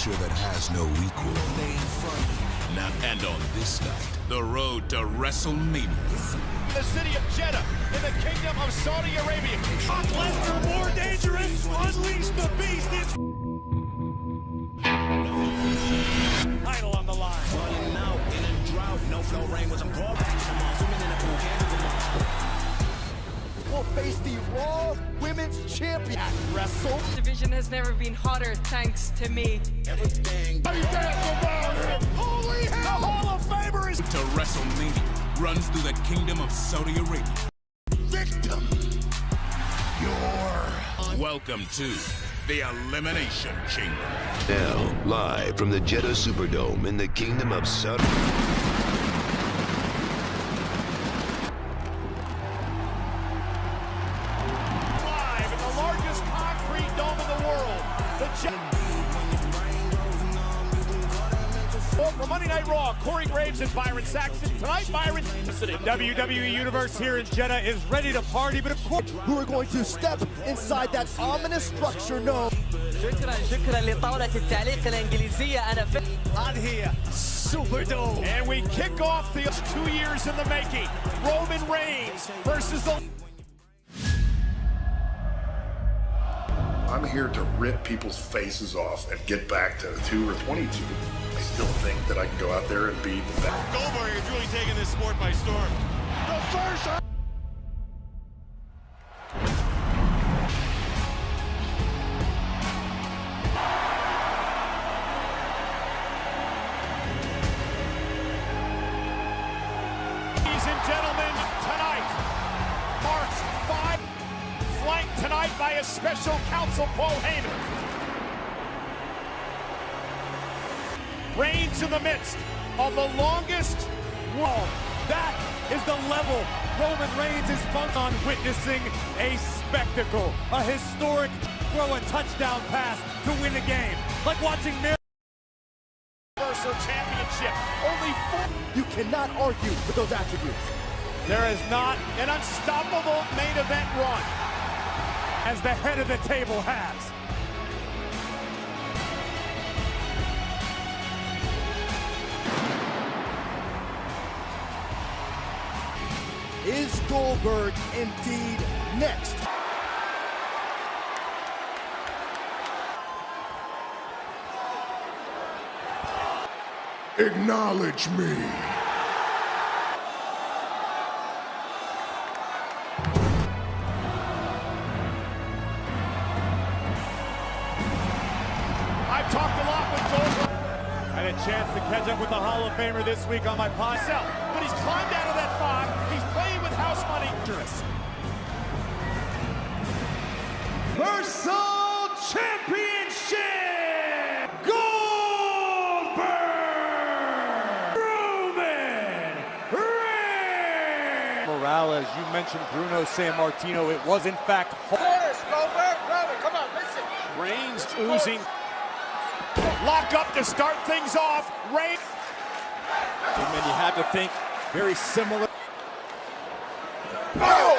finisher that has no equal. Now, and on this night, the road to WrestleMania. The city of Jeddah in the kingdom of Saudi Arabia. Brock Lesnar more dangerous. Unleash the beast. It's title on the line. Falling out in a drought. No flow rain with some ball backs. I'm all swimming in a pool. Will face the Raw Women's Champion at Wrestle. Division has never been hotter thanks to me. Everything. holy hell! The Hall of Famer is To WrestleMania runs through the kingdom of Saudi Arabia. victim. Welcome to the Elimination Chamber. Now, live from the Jeddah Superdome in the Kingdom of Saudi. Live in the largest concrete dome in the world. The for Monday Night Raw, Corey Graves and Byron Saxton. Tonight, Byron. The WWE Universe here in Jeddah is ready to party, but of course, who are going to step inside that ominous structure known شكرا لطاولة التعليق الإنجليزية أنا on here, Superdome. And we kick off the 2 years in the making. Roman Reigns versus the... I'm here to rip people's faces off and get back to 2 or 22. I still think that I can go out there and beat that. Goldberg is really taking this sport by storm. The first... Ladies and gentlemen, tonight marks 5, flanked tonight by a special counsel, Paul Heyman. Reigns in the midst of the longest wall. That is the level Roman Reigns is on, witnessing a spectacle, a historic throw a touchdown pass to win a game, like watching Universal Championship. Only 4. You cannot argue with those attributes. There is not an unstoppable main event run, as the head of the table has. Is Goldberg indeed next? Acknowledge me. I've talked a lot with Goldberg. I had a chance to catch up with the Hall of Famer this week on my podcast. But he's climbed out of that fog. He's playing with house money. Universal Championship! Goldberg! Roman Reigns! Morales, you mentioned Bruno Sammartino. It was in fact... Goldberg, Roman, come on, listen. Reigns oozing. Lock up to start things off. Reigns. And you have to think very similar. Oh!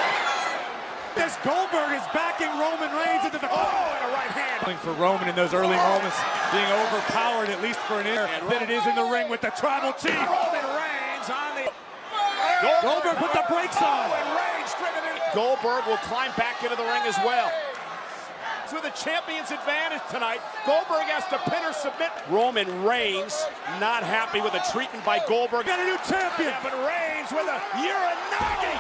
This Goldberg is backing Roman Reigns into the... Oh, and a right hand. For Roman in those early moments, being overpowered at least for an air than it is in the ring with the tribal chief. Roman Reigns on the... Goldberg put the brakes on. And Reigns driven in. Goldberg will climb back into the ring as well. With a champion's advantage tonight, Goldberg has to pin or submit. Roman Reigns not happy with the treatment by Goldberg. Got a new champion. Yeah, but Reigns with a Uranagi.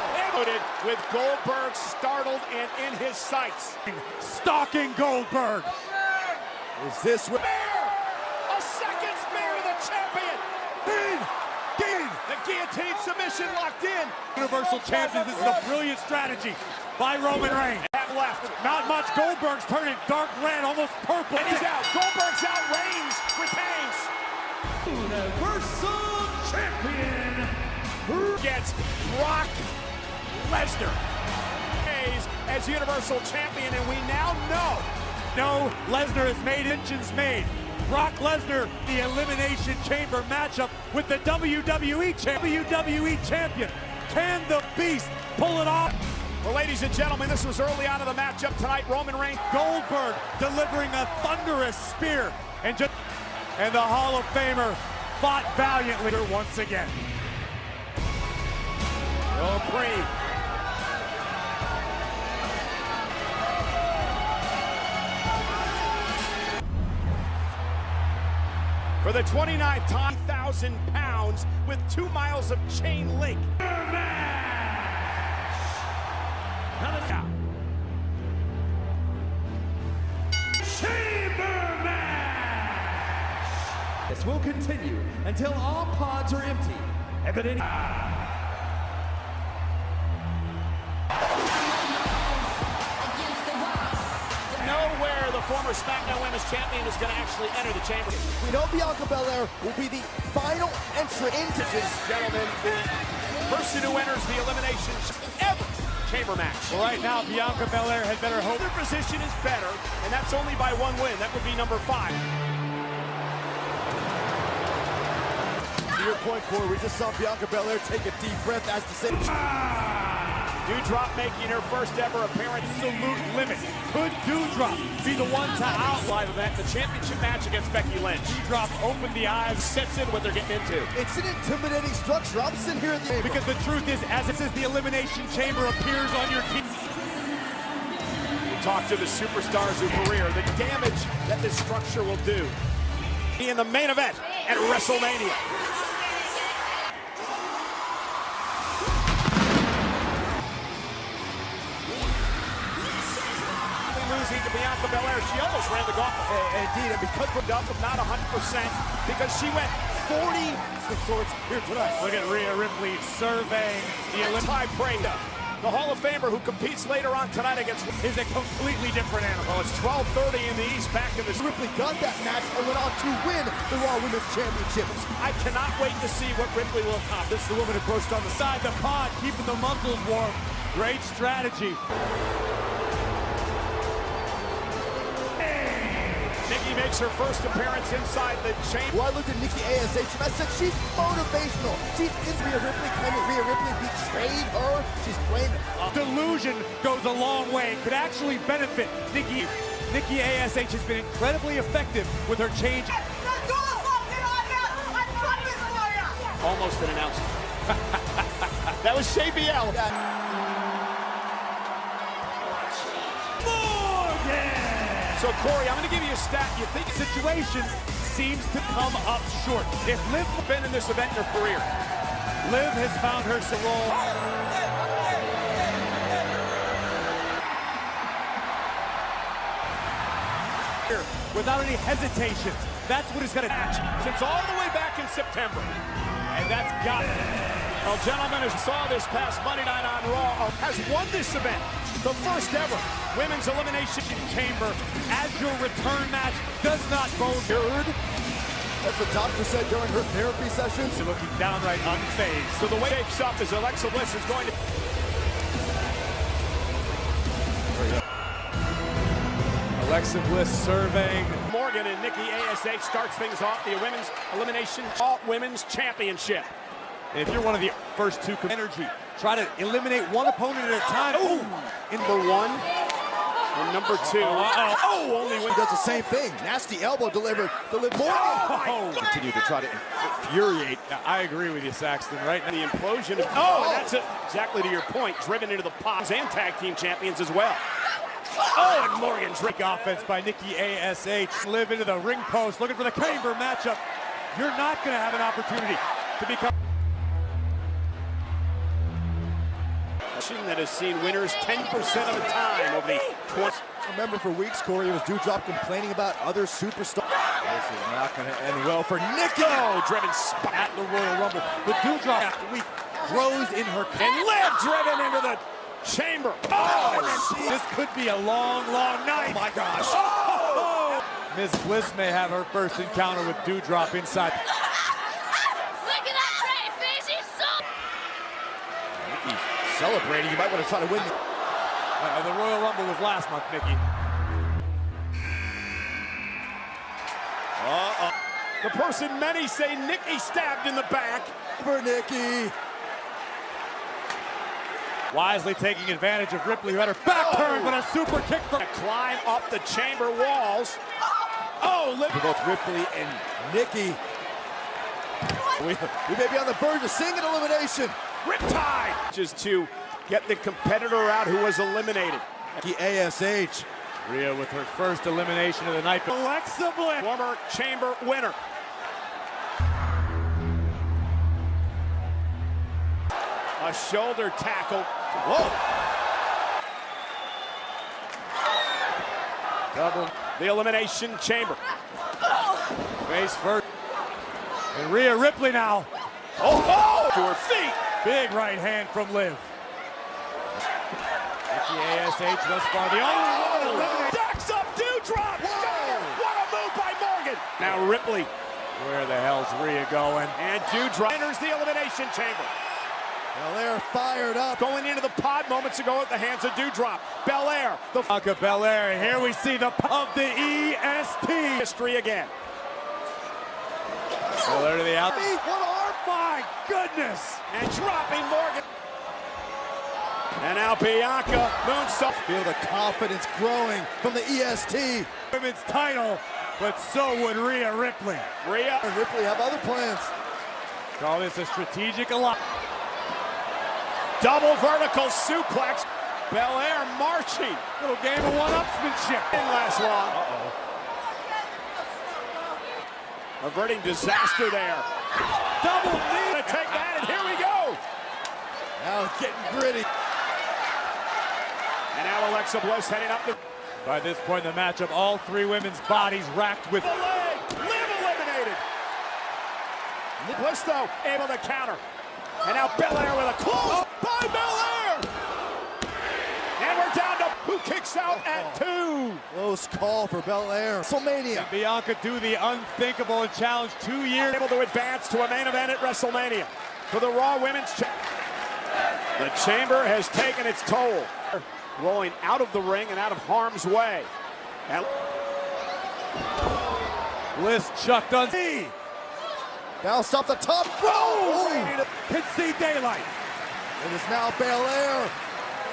With Goldberg startled and in his sights. Stalking Goldberg. Is this what? A second spear of the champion. The guillotine submission locked in. Universal champion. This is a brilliant strategy by Roman Reigns. Left. Not much. Goldberg's turning dark red, almost purple. And he's out. Goldberg's out. Reigns retains. Universal Champion gets Brock Lesnar as Universal Champion, and we now know. No, Lesnar has made mentions made. Brock Lesnar, the Elimination Chamber matchup with the WWE Champion. Can the Beast pull it off? Well, ladies and gentlemen, this was early on in the matchup tonight. Roman Reigns, Goldberg delivering a thunderous spear. And just And the Hall of Famer fought valiantly once again. Grand Prix. For the 29th time, 1,000 pounds with 2 miles of chain link. Chamber match! This will continue until all pods are empty. Evident. Nowhere the former SmackDown Women's Champion is going to actually enter the chamber. We know Bianca Belair will be the final entrant into this. Gentlemen, the person who enters the elimination ever chamber match. Well, right now, Bianca Belair had better hope. Their position is better, and that's only by 1 win. That would be number 5. To your point, Corey, we just saw Bianca Belair take a deep breath as to say. Doudrop making her first ever appearance. Absolute limit. Could Doudrop be the one to Live event, the championship match against Becky Lynch. Doudrop opened the eyes, Sets in what they're getting into. It's an intimidating structure. I'm sitting here at the because the truth is, as it says, the Elimination Chamber appears on your team. Talk to the superstars of career, the damage that this structure will do. In the main event at WrestleMania. Losing to Bianca Belair, she almost ran the gauntlet. Indeed, and because Put up of not 100% because she went 40 sorts here tonight. Look at Rhea Ripley surveying the Ty Breda, the Hall of Famer who competes later on tonight against is a completely different animal. Well, it's 12:30 in the East, back in the Ripley got that match and went on to win the Raw Women's Championship. I cannot wait to see what Ripley will accomplish. This is the woman approached on the side of the pod, keeping the muscles warm. Great strategy. Nikki makes her first appearance inside the chamber. Well, I looked at Nikki ASH and I said she's motivational. She's in Rhea Ripley, claiming Rhea Ripley betrayed her. She's blaming. Delusion goes a long way. It could actually benefit Nikki. Nikki ASH has been incredibly effective with her change. Almost an announcement. That was Shea BL. So, Corey, I'm going to give you a stat. You think Situation seems to come up short. If Liv has been in this event in her career. Liv has found her some role. Without any hesitation. That's what it's going to match. Since all the way back in September. And that's got it. Well, gentlemen, who saw this past Monday night on Raw, has won this event. The first ever Women's Elimination Chamber as your return match does not bode good. That's what the doctor said during her therapy sessions. She's looking downright unfazed. So the way it shapes up is Alexa Bliss is going to... Alexa Bliss surveying. Morgan and Nikki ASH starts things off the Women's Elimination Women's Championship. If you're one of the first two, energy. Try to eliminate one opponent at a time. Ooh. Number 1 and number 2. Only He does the same thing. Nasty elbow delivered. Morgan. Continue to try to infuriate. I agree with you, Saxton. Right now, the implosion of... and that's it. Exactly to your point. Driven into the pots and tag team champions as well. And Morgan's big offense by Nikki ASH. Live into the ring post, looking for the chamber matchup. You're not going to have an opportunity to become... that has seen winners 10% of the time over the course. Remember, for weeks, Corey, it was Doudrop complaining about other superstars. This is not going to end well for Nikki. Driven at the Royal Rumble. But Doudrop after week grows in her... And Liv driven into the chamber. This could be a long, long night. Oh, my gosh. Ms. Bliss may have her first encounter with Doudrop inside. Celebrating, you might want to try to win. The Royal Rumble was last month, Nikki. The person many say Nikki stabbed in the back. For Nikki. Wisely taking advantage of Ripley, who had her back turned, but a super kick from... Climb up the chamber walls. For both Ripley and Nikki. We may be on the verge of seeing an elimination. Riptide! Just to get the competitor out who was eliminated. The ASH. Rhea with her first elimination of the night. Alexa Bliss, Former Chamber winner. A shoulder tackle. Whoa! double The Elimination Chamber. face first. And Rhea Ripley now. Oh! To her feet. Big right hand from Liv. Nikki ASH thus far the only one eliminated. Stacks up, Dewdrop. What a move by Morgan. Now Ripley. Where the hell's Rhea going? And Dewdrop enters the Elimination Chamber. Belair fired up. Going into the pod moments ago at the hands of Dewdrop. Belair. The Bianca Belair. And here we see the of the EST. history again. Belair to the out. What arm? My goodness. And dropping Morgan. And now Bianca moonsault. Feel the confidence growing from the EST. Women's title, but so would Rhea Ripley. Rhea. And Ripley have other plans. Call this a strategic alliance. Double vertical suplex. Belair marching. Little game of one-upsmanship. Didn't last long. Averting disaster there. Double knee. Gonna take that, and here we go. Now it's getting gritty. And now Alexa Bliss heading up the... By this point in the matchup, all three women's bodies racked with... The leg. Liv eliminated. Bliss, though, able to counter. And now Belair with a close by Belair. And we're down to who kicks out at 2. Close call for Belair. WrestleMania. And Bianca do the unthinkable and challenge 2 years. Able to advance to a main event at WrestleMania for the Raw Women's The Chamber has taken its toll. Rolling out of the ring and out of harm's way. And Bliss chucked on. Bounced off the top. Oh! Can see daylight. It is now Belair.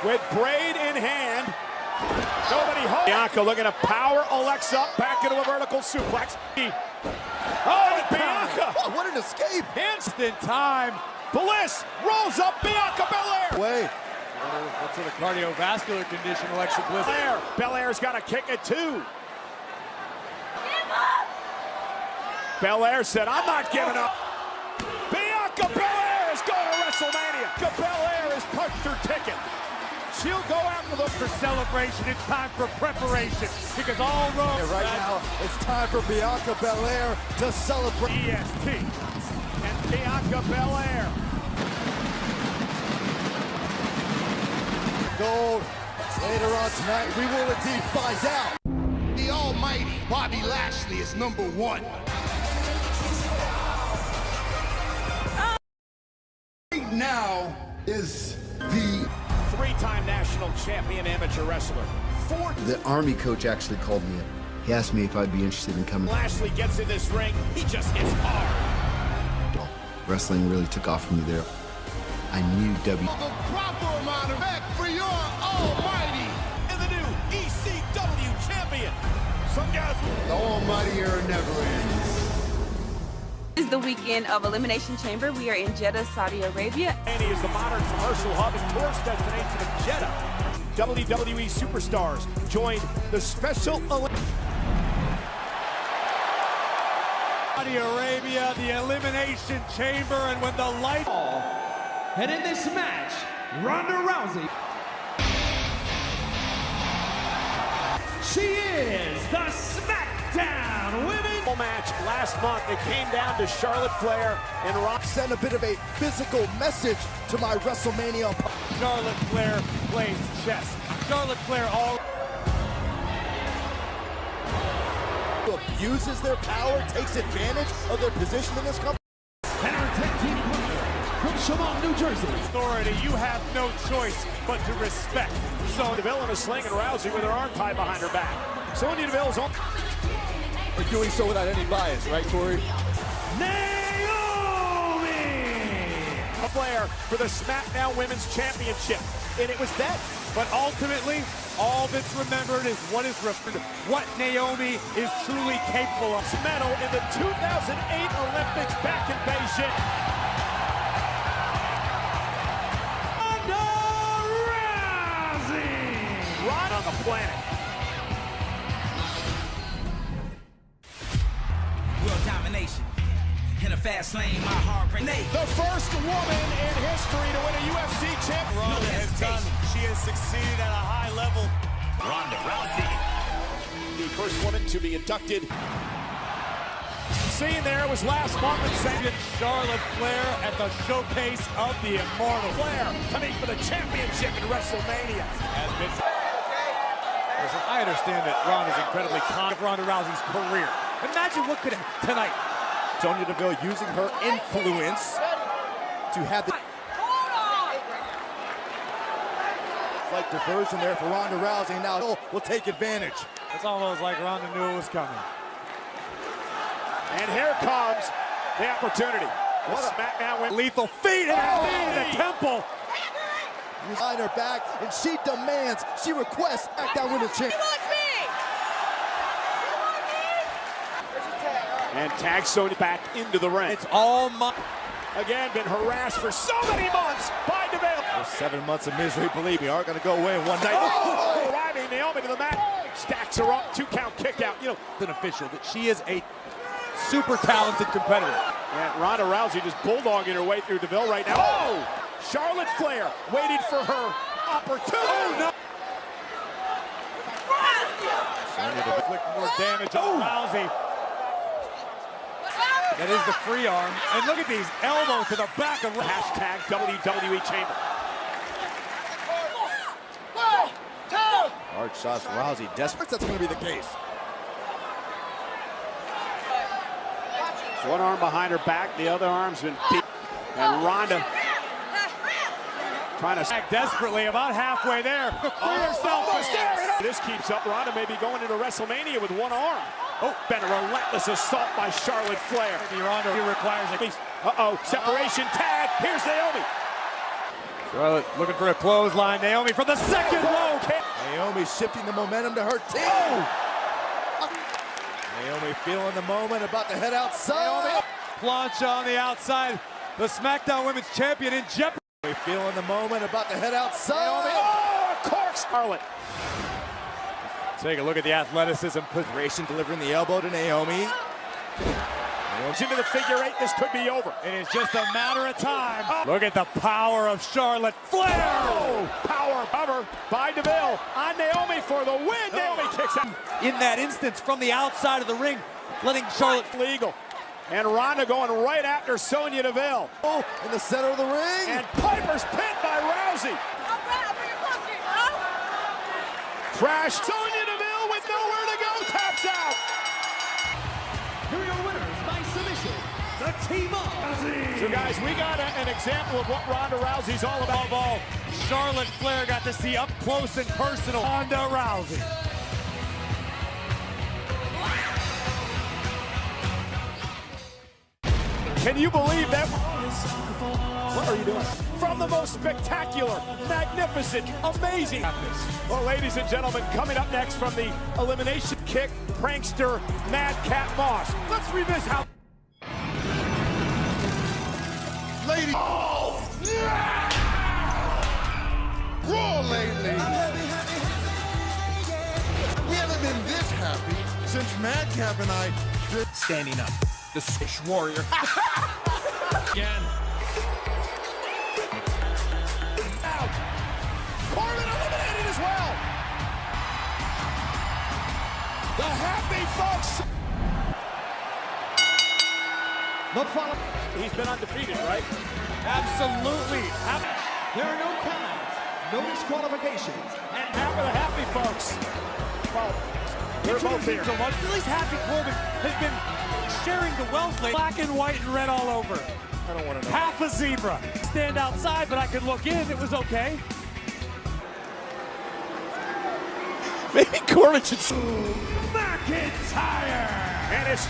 with braid in hand. Nobody home. Bianca looking to power Alexa up back into a vertical suplex. Oh, and Bianca. Oh, what an escape. Instant time. Bliss rolls up Bianca Belair. Wait. What sort of cardiovascular condition Alexa Bliss? Belair's got to kick it too. Belair said, I'm not giving up. Bianca Belair is going to WrestleMania. Bianca Belair has punched her ticket. She'll go out and look for celebration. It's time for preparation because all roads. Right now, it's time for Bianca Belair to celebrate. EST. And Bianca Belair. Gold. Later on tonight, we will indeed find out. The almighty Bobby Lashley is #1. Right now is the three-time national champion amateur wrestler. The Army coach actually called me up. He asked me if I'd be interested in coming. Lashley gets in this ring, he just hits hard. Well, wrestling really took off for me there. I knew the proper amount of respect for your almighty and the new ECW champion. Some guys. The almighty era never ends. This is the weekend of Elimination Chamber. We are in Jeddah, Saudi Arabia. Andy is the modern commercial hub and tourist destination of Jeddah. WWE superstars joined the special Saudi Arabia, the Elimination Chamber, and when the light. And in this match, Ronda Rousey. She is the SmackDown Women's match last month. It came down to Charlotte Flair and Rock. Send a bit of a physical message to my WrestleMania opponent. Charlotte Flair plays chess. Charlotte Flair all abuses their power, takes advantage of their position in this company. And our tag team partner from Shimon, New Jersey. Authority, you have no choice but to respect. So DeVille in a sling and Rousey with her arm tied behind her back. Sonya Deville's on. They're doing so without any bias, right, Corey? Naomi! Flair for the SmackDown Women's Championship. and it was that. But ultimately, all that's remembered is what is referred, what Naomi is truly capable of. Medal in the 2008 Olympics back in Beijing. Right on the planet. World domination. In a fast lane, my heart grenade. The first woman in history to win a UFC championship. Ronda has done. She has succeeded at a high level. Ronda Rousey. The first woman to be inducted. Seen there was last month in St. Charlotte Flair at the showcase of the Immortal. Flair to meet for the championship in WrestleMania. Listen, I understand that Ronda's incredibly confident of Ronda Rousey's career. Imagine what could happen tonight. Sonya Deville using her influence to have the like diversion there for Ronda Rousey. Now will take advantage. It's almost like Ronda knew it was coming. And here comes the opportunity. What a SmackDown win. Lethal feet in the temple. Behind her back, and she demands, she requests SmackDown Women's Champion. And tag Sonya back into the ring. It's all my... Again, been harassed for so many months by Deville. Those 7 months of misery, believe me, aren't going to go away in one night. Oh! Arriving Naomi to the mat. Stacks her up, 2-count kick out. You know, an official that she is a super talented competitor. And Ronda Rousey just bulldogging her way through Deville right now. Oh! Charlotte Flair waited for her opportunity. Oh, no. Sonya to inflict more damage on Rousey. That is the free arm. And look at these elbows to the back of hashtag WWE Chamber. Hard shots, Rousey desperate. That's going to be the case. One arm behind her back, the other arm's been beat. And Ronda trying to sack desperately, about halfway there. This keeps up. Ronda may be going into WrestleMania with one arm. Oh, been a relentless assault by Charlotte Flair. Ronda requires at least. Separation tag. Here's Naomi. Charlotte looking for a clothesline. Naomi for the second row. Naomi shifting the momentum to her team. Naomi feeling the moment, about to head outside. Plancha on the outside. The SmackDown Women's Champion in jeopardy. Feeling the moment, about to head outside. Oh, cork Charlotte. Take a look at the athleticism. Grayson delivering the elbow to Naomi. Into the figure 8, this could be over. It is just a matter of time. Look at the power of Charlotte Flair. Oh, power cover by Deville on Naomi for the win. Naomi kicks out. In that instance, from the outside of the ring, letting Charlotte legal. And Ronda going right after Sonya Deville. Oh, in the center of the ring. And Piper's pinned by Rousey. Crash. Sonya Deville with nowhere to go. Taps out. Here are your winners by submission, the team of. So guys, we got an example of what Ronda Rousey's all about. Above all, Charlotte Flair got to see up close and personal Ronda Rousey. Can you believe that? What are you doing? From the most spectacular, magnificent, amazing. Well, ladies and gentlemen, coming up next from the Elimination Kick, prankster Madcap Moss. Let's revisit how. Ladies. Oh! Raw lately. We haven't been this happy since Madcap and I did. Standing up. The Swish Warrior. Again. Corbin eliminated as well. The happy folks. He's been undefeated, right? Absolutely. There are no countouts, no disqualifications, And half of the happy folks. Well, they're both here. So much. At least Happy Corbin has been sharing the wealth lately. Black and white and red all over. I don't want to know. Half a zebra. Stand outside, but I could look in. It was okay. Maybe Corbin should. McIntyre. And it's.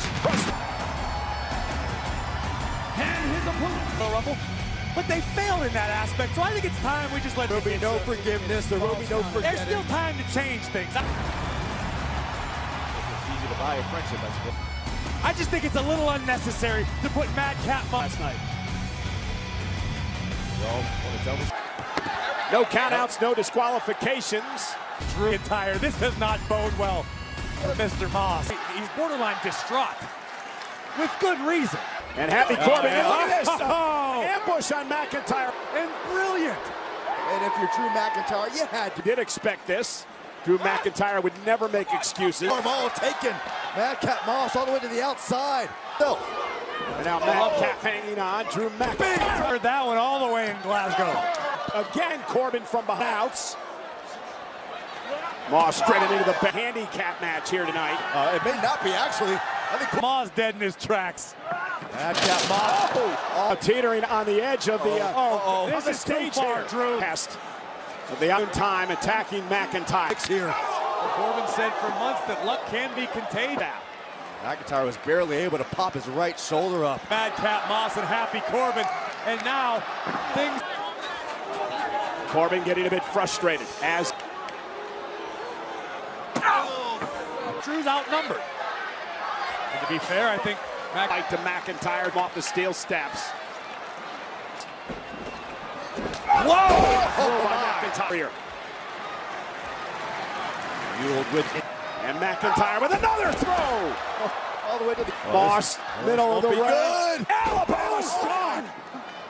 and his opponent. Rumble. but they failed in that aspect. So I think it's time we just let There will be no forgiveness. There will be no forgetting. There's still time to change things. It's easy to buy a friendship, I suppose. I just think it's a little unnecessary to put Madcap last night. No countouts, no disqualifications. Drew McIntyre, this does not bode well for Mr. Moss. He's borderline distraught, with good reason. And Happy Corbin, and look at this! Ambush on McIntyre. And brilliant. And if you're Drew McIntyre, you had to. Did expect this. Drew McIntyre would never make excuses. All taken. Madcap Moss all the way to the outside. No. And now Madcap hanging on. Drew McIntyre. Heard that one all the way in Glasgow. Again, Corbin from behind. Moss straight into the handicap match here tonight. It may not be, actually. I think Moss dead in his tracks. Madcap Moss. Teetering on the edge of the this is too far, Drew. Past of the own time attacking McIntyre. Here. Corbin said for months that luck can be contained. McIntyre was barely able to pop his right shoulder up. Madcap Moss and Happy Corbin, and now things. Corbin getting a bit frustrated as Drew's outnumbered. And to be fair, I think fight to McIntyre off the steel steps. Whoa! McIntyre. Fueled with it. And McIntyre with another throw. All the way to the Moss, middle of the road. Alabama strong.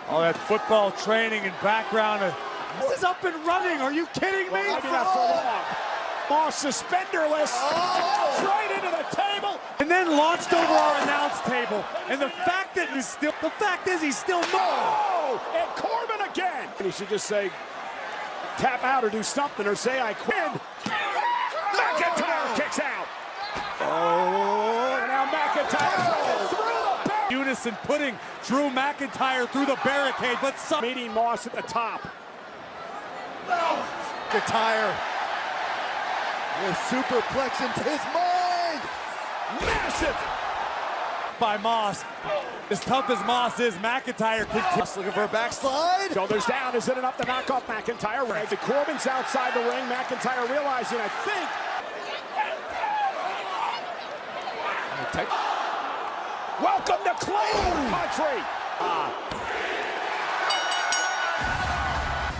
All that football training and background. This is up and running. Are you kidding me? Maybe not for long. Moss suspenderless. Right into the table. And then launched over our announce table. And the fact is he's still no. And Corbin again. He should just say, tap out or do something or say I quit. McIntyre kicks out. Now McIntyre through the barricade. Unison putting Drew McIntyre through the barricade, but some meeting Moss at the top. McIntyre with superplex into his mind. Massive by Moss. As tough as Moss is, McIntyre continues. Looking for a backslide. Shoulders down. Is it enough to knock off McIntyre? Right. The Corbin's outside the ring. McIntyre realizing, I think. Welcome to Claymore Country.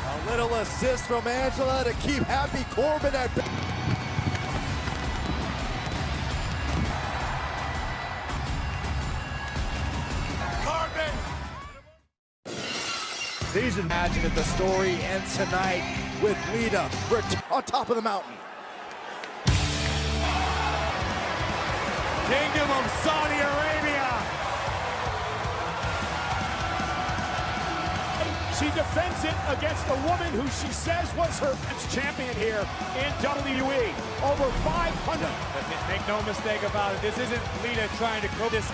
A little assist from Angela to keep Happy Corbin at. Season. Imagine if the story ends tonight with Lita on top of the mountain. Kingdom of Saudi Arabia. She defends it against a woman who she says was her champion here in WWE. Over 500. But make no mistake about it, this isn't Lita trying to cope this.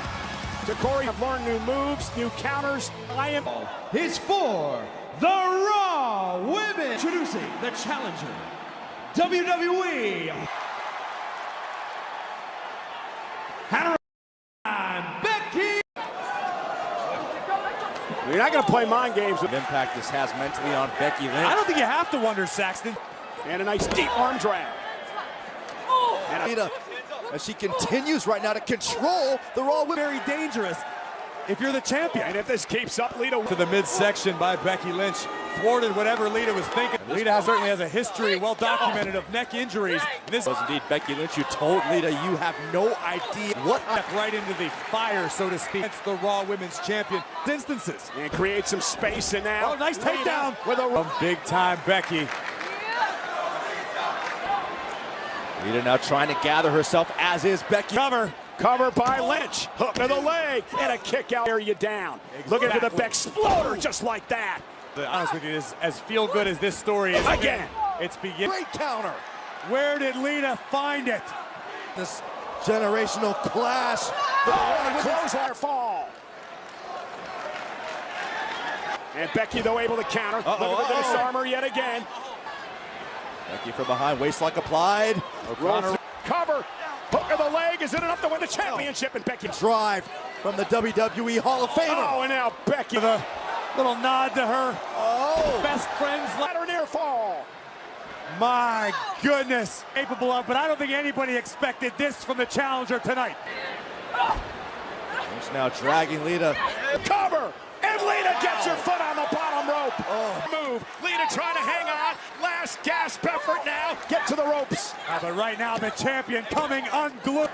To Corey, have learned new moves, new counters. I am. Is for the Raw Women. Introducing the challenger, WWE. And Becky. You're not going to play mind games with impact this has mentally on Becky Lynch. I don't think you have to wonder, Saxton. And a nice deep arm drag. And Lita, as she continues right now to control the Raw Women. Very dangerous if you're the champion. And if this keeps up, Lita to the midsection by Becky Lynch thwarted whatever Lita was thinking. Lita certainly has a history, well documented, of neck injuries. This was indeed Becky Lynch. You told Lita you have no idea what. Right into the fire, so to speak. It's the Raw Women's Champion instances. And create some space, and now. Oh, nice takedown with a big time Becky. Lita now trying to gather herself, as is Becky. Cover by Lynch. Hook to the leg and a kick out. Tear you down. Exactly. Looking for the exploder just like that. To be honest with you, as feel good as this story is, again, it's beginning. Great counter. Where did Lita find it? This generational clash. Clothesline fall. And Becky, though, able to counter. Looking for the disarmer yet again. Becky from behind, waistlock applied. Cover. Hook of the leg. Is it enough to win the championship? And Becky drive from the WWE Hall of Famer. Oh, and now Becky. Little nod to her best friend's ladder near fall. My goodness, capable of, but I don't think anybody expected this from the challenger tonight. He's now dragging Lita. Cover, and Lita gets her foot on the bottom rope. Move, Lita trying to hang on. Last gasp effort now. Get to the ropes. But right now, the champion coming unglued.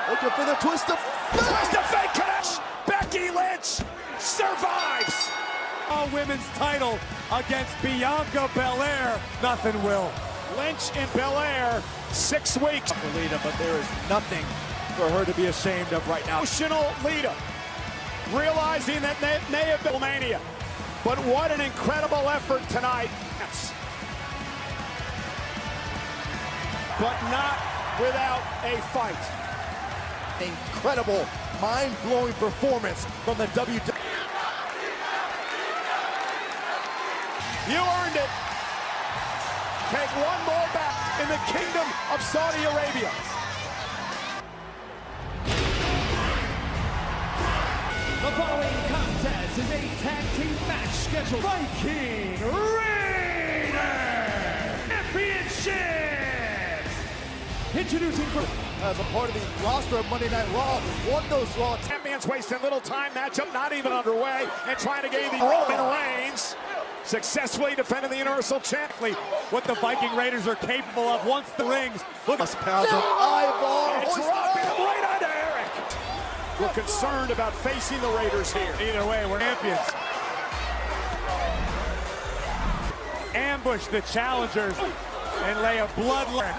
Looking for the twist of fate connection. Becky Lynch survives. A women's title against Bianca Belair. Nothing will. Lynch and Belair, 6 weeks for Lita, but there is nothing for her to be ashamed of right now. Emotional Lita, realizing that may have been mania, but what an incredible effort tonight. But not without a fight. Incredible, mind-blowing performance from the WWE. You earned it. Take one more back in the Kingdom of Saudi Arabia. The following contest is a tag team match scheduled Viking Raiders Championships. Introducing as a part of the roster of Monday Night Raw, won those Raw. Champions wasting little time, matchup not even underway, and trying to gain the Roman Reigns. Successfully defending the Universal Champion. What the Viking Raiders are capable of once the rings. Look at pounds of eyeball. It's dropping him right onto Eric. We're concerned about facing the Raiders here. Either way, we're champions. Ambush the challengers and lay a bloodline.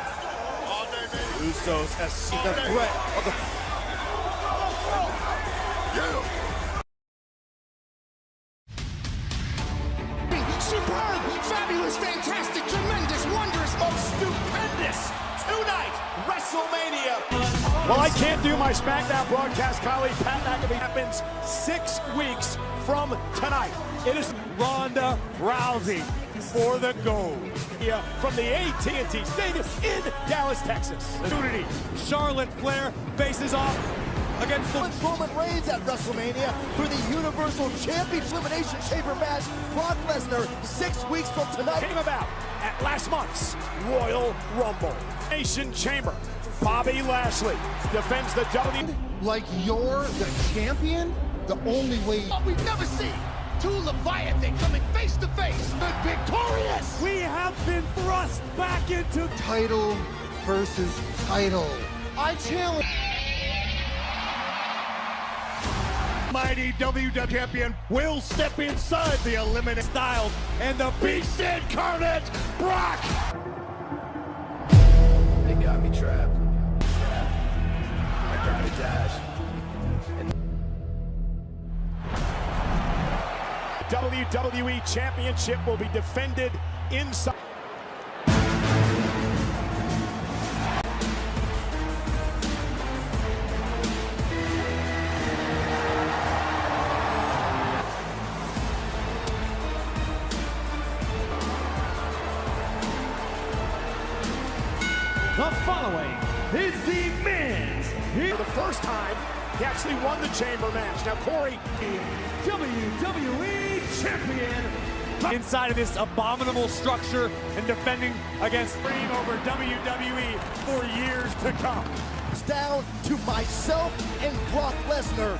Usos has seen the threat of the... superb, fabulous, fantastic, tremendous, wondrous, most stupendous tonight, WrestleMania. Well, I can't do my SmackDown broadcast colleague Pat McAfee. Happens 6 weeks from tonight. It is Ronda Rousey for the gold. From the AT&T Stadium in Dallas, Texas. Opportunity. Charlotte Flair faces off against the Roman Reigns at WrestleMania for the Universal Championship Elimination Chamber match. Brock Lesnar 6 weeks from tonight. Came about at last month's Royal Rumble. Elimination Chamber. Bobby Lashley defends the W. Like you're the champion? The only way. What we've never seen. Two Leviathan coming face to face. But victorious. We have been thrust back into Title versus title. I challenge. Mighty WWE champion will step inside the Elimination Styles and the Beast incarnate, Brock. They got me trapped. I gotta dash. WWE Championship will be defended inside. The following is the men's. For the first time, he actually won the chamber match. Now, Corey, WWE Champion. Inside of this abominable structure and defending against reign over WWE for years to come. It's down to myself and Brock Lesnar.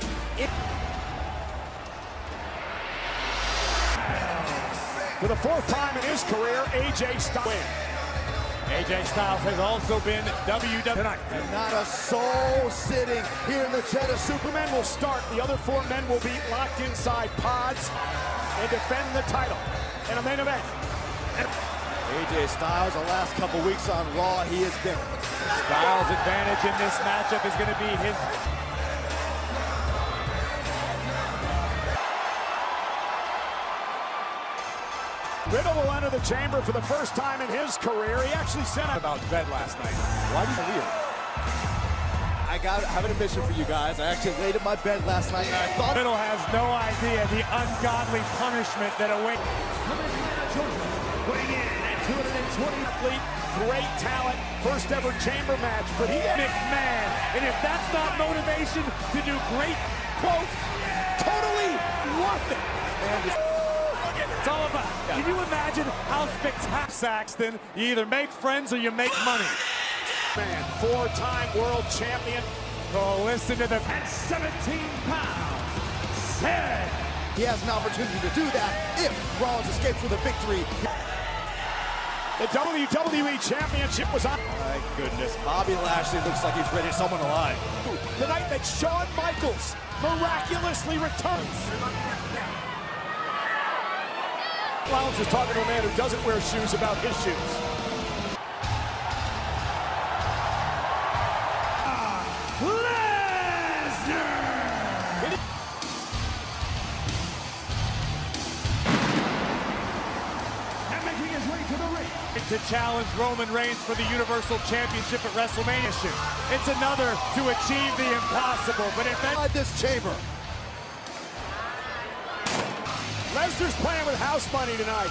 For the 4th time in his career, AJ Styles win. AJ Styles has also been WWE tonight. And not a soul sitting here in the Jeddah. Superman will start. The other 4 men will be locked inside pods and defend the title in a main event. AJ Styles, the last couple weeks on Raw, he has been. Styles' advantage in this matchup is going to be his. Riddle will enter the chamber for the first time in his career. He actually sent out about bed last night. Why do you believe? I have an admission for you guys. I actually laid in my bed last night and I thought Riddle has no idea the ungodly punishment that awaits. From Atlanta, Georgia, weighing in at 220 athlete, great talent, first ever chamber match, but he had McMahon. And if that's not motivation to do great, quote, totally worth it. It's all about. Can you imagine how spectacular Saxton? You either make friends or you make money. Man, four-time world champion. Oh, listen to the At 17 pounds, Seth. He has an opportunity to do that if Rollins escapes with a victory. The WWE Championship was on. My goodness, Bobby Lashley looks like he's ready to summon alive. The night that Shawn Michaels miraculously returns. Rollins is talking to a man who doesn't wear shoes about his shoes. To challenge Roman Reigns for the Universal Championship at WrestleMania. It's another to achieve the impossible, but if that this chamber. Lesnar's playing with house money tonight.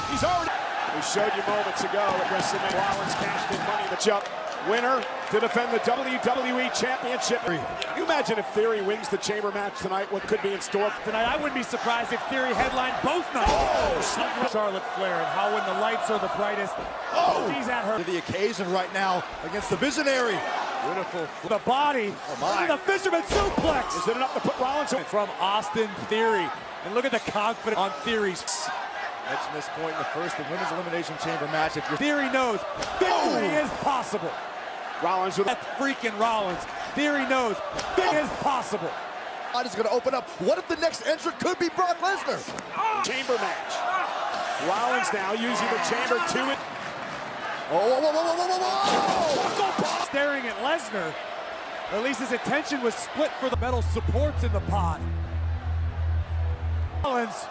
He's already. We showed you moments ago at WrestleMania. Rollins cashed in money in the jump. Winner to defend the WWE Championship. Can you imagine if Theory wins the chamber match tonight? What could be in store tonight? I wouldn't be surprised if Theory headlined both nights. Oh, Charlotte Flair, and how when the lights are the brightest, she's at her. To the occasion right now against the Visionary. Beautiful. The body. Oh my. The fisherman suplex. Is it enough to put Rollins in? From Austin Theory. And look at the confidence on Theory's. Mention this point in the first, the Women's Elimination Chamber match. If your Theory knows victory is possible. Rollins with that freaking Rollins. Theory knows it is possible. Is going to open up. What if the next entrant could be Brock Lesnar? Chamber match. Rollins now using the chamber to it. Whoa. Staring at Lesnar. At least his attention was split for the metal supports in the pod. Rollins.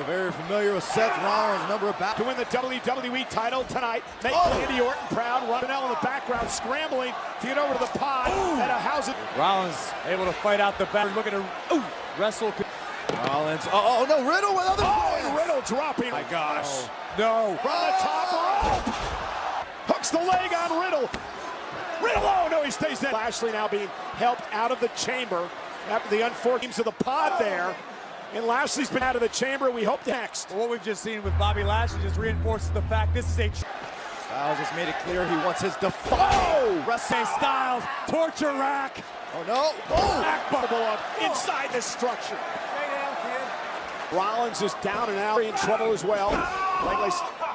Very familiar with Seth Rollins, number of battles. To win the WWE title tonight. Make Randy Orton proud. Running in the background, scrambling to get over to the pod. At a house. Rollins able to fight out the back. Looking to wrestle. Rollins. Oh no, Riddle with other. And Riddle dropping. My gosh. No. From the top rope. Hooks the leg on Riddle. Riddle. Oh no, he stays there. Lashley now being helped out of the chamber after the unfortunate teams of the pod there. And Lashley's been out of the chamber. We hope next. What we've just seen with Bobby Lashley just reinforces the fact this is a. Styles just made it clear he wants his define. Wrestling Styles, torture rack. Oh no! Backbubble up inside the structure. Stay down, kid. Rollins is down and out, in trouble as well. Langley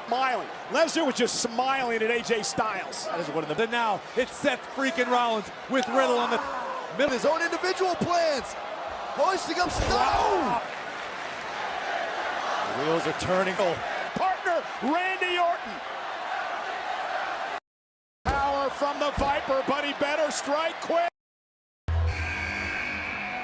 smiling. Lesnar was just smiling at AJ Styles. That is one of the. Now it's Seth freaking Rollins with Riddle on the middle. His own individual plans. Hoisting up Stone. The wheels are turning. Partner Randy Orton. Power from the Viper, but he better strike quick.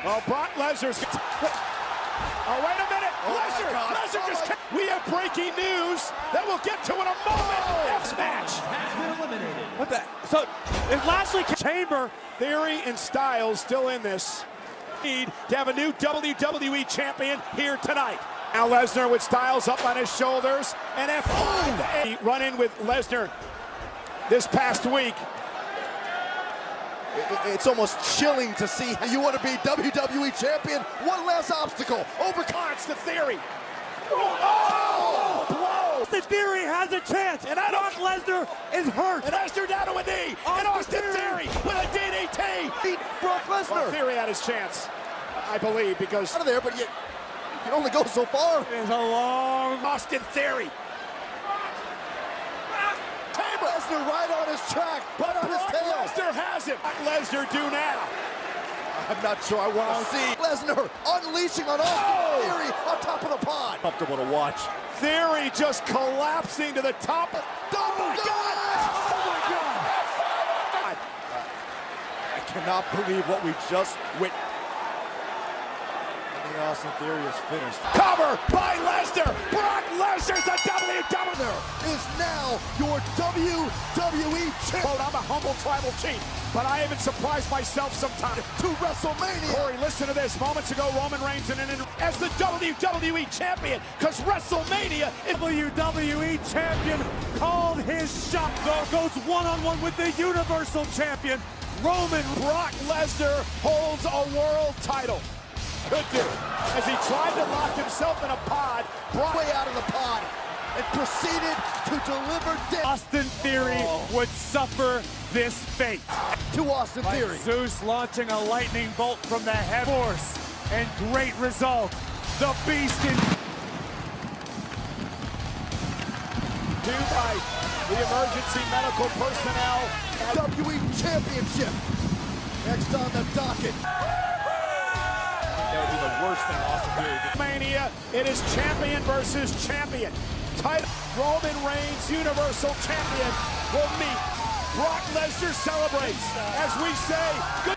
Oh, Brock Lesnar's. Oh, wait a minute. Lesnar just. We have breaking news that we'll get to in a moment. Next match has been eliminated. What the? So if Lashley chamber, Theory and Styles still in this. Need to have a new WWE champion here tonight. Now Lesnar with Styles up on his shoulders, and F5 run in with Lesnar this past week. It's almost chilling to see how you want to be WWE champion. One last obstacle. Overcards to Theory. Oh! Blow! The Theory has a chance. And Brock Lesnar is hurt. And Lesnar down to a knee. And Austin Theory with a DDT. Beat Brock Lesnar. Well, Theory had his chance, I believe, because out of there, but you can only go so far. There's a long Austin Theory. Lesnar right on his track, but on his tail. Lesnar has it. Lesnar do now. I'm not sure I want to see Lesnar unleashing on Austin Theory on top of the pod. Comfortable to watch. Theory just collapsing to the top. Oh my God! Oh my God! I cannot believe what we just witnessed. Austin Theory is finished. Cover by Lesnar. Brock Lesnar's the WWE. Is now your WWE champion. I'm a humble tribal chief, but I even surprised myself sometimes. To WrestleMania. Corey, listen to this. Moments ago, Roman Reigns in as the WWE champion, because WrestleMania is WWE champion called his shot. Goes one-on-one with the Universal champion, Roman. Brock Lesnar holds a world title. could do. As he tried to lock himself in a pod, brought way out of the pod, and proceeded to deliver death. Austin Theory would suffer this fate. To Austin Theory. Zeus launching a lightning bolt from the head force, and great result. The Beast in by the emergency medical personnel. WWE Championship. Next on the docket. That would be the worst thing Austin Theory did. Mania, it is champion versus champion. Title Roman Reigns, Universal Champion, will meet. Brock Lesnar celebrates as we say good.